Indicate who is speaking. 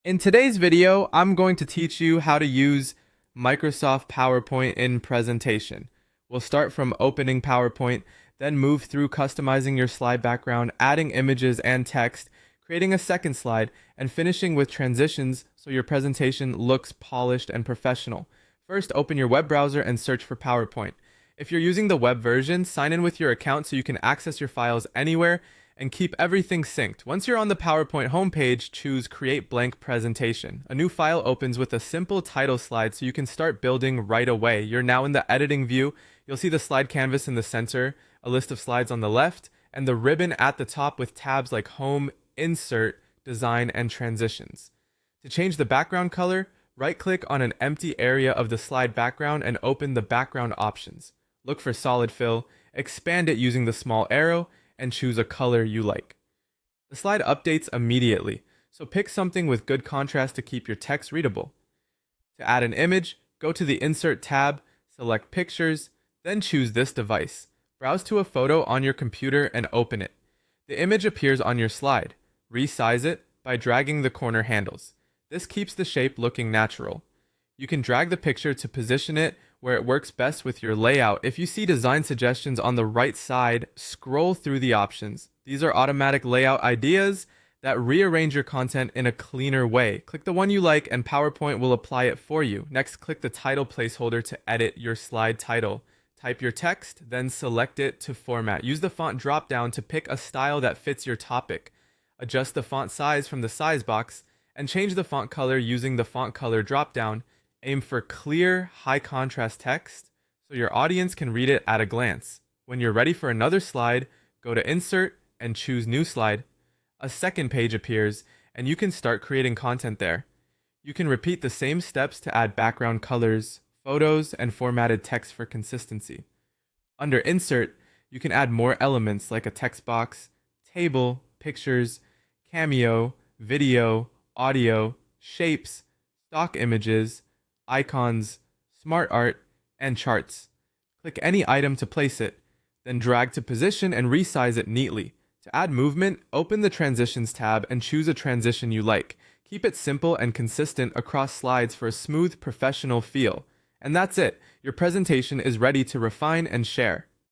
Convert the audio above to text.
Speaker 1: In today's video, I'm going to teach you how to use Microsoft PowerPoint in presentation. We'll start from opening PowerPoint, then move through customizing your slide background, adding images and text, creating a second slide, and finishing with transitions so your presentation looks polished and professional. First, open your web browser and search for PowerPoint. If you're using the web version, sign in with your account so you can access your files anywhere and keep everything synced. Once you're on the PowerPoint homepage, choose Create Blank Presentation. A new file opens with a simple title slide so you can start building right away. You're now in the editing view. You'll see the slide canvas in the center, a list of slides on the left, and the ribbon at the top with tabs like Home, Insert, Design, and Transitions. To change the background color, right-click on an empty area of the slide background and open the background options. Look for solid fill, expand it using the small arrow, and choose a color you like. The slide updates immediately, so pick something with good contrast to keep your text readable. To add an image, go to the Insert tab, select Pictures, then choose this device. Browse to a photo on your computer and open it. The image appears on your slide. Resize it by dragging the corner handles. This keeps the shape looking natural. You can drag the picture to position it where it works best with your layout. If you see design suggestions on the right side, scroll through the options. These are automatic layout ideas that rearrange your content in a cleaner way. Click the one you like and PowerPoint will apply it for you. Next, click the title placeholder to edit your slide title. Type your text, then select it to format. Use the font dropdown to pick a style that fits your topic. Adjust the font size from the size box and change the font color using the font color dropdown. Aim for clear, high contrast text so your audience can read it at a glance. When you're ready for another slide, go to Insert and choose New Slide. A second page appears and you can start creating content there. You can repeat the same steps to add background colors, photos, and formatted text for consistency. Under Insert, you can add more elements like a text box, table, pictures, cameo, video, audio, shapes, stock images, icons, smart art, and charts. Click any item to place it, then drag to position and resize it neatly. To add movement, open the Transitions tab and choose a transition you like. Keep it simple and consistent across slides for a smooth, professional feel. And that's it. Your presentation is ready to refine and share.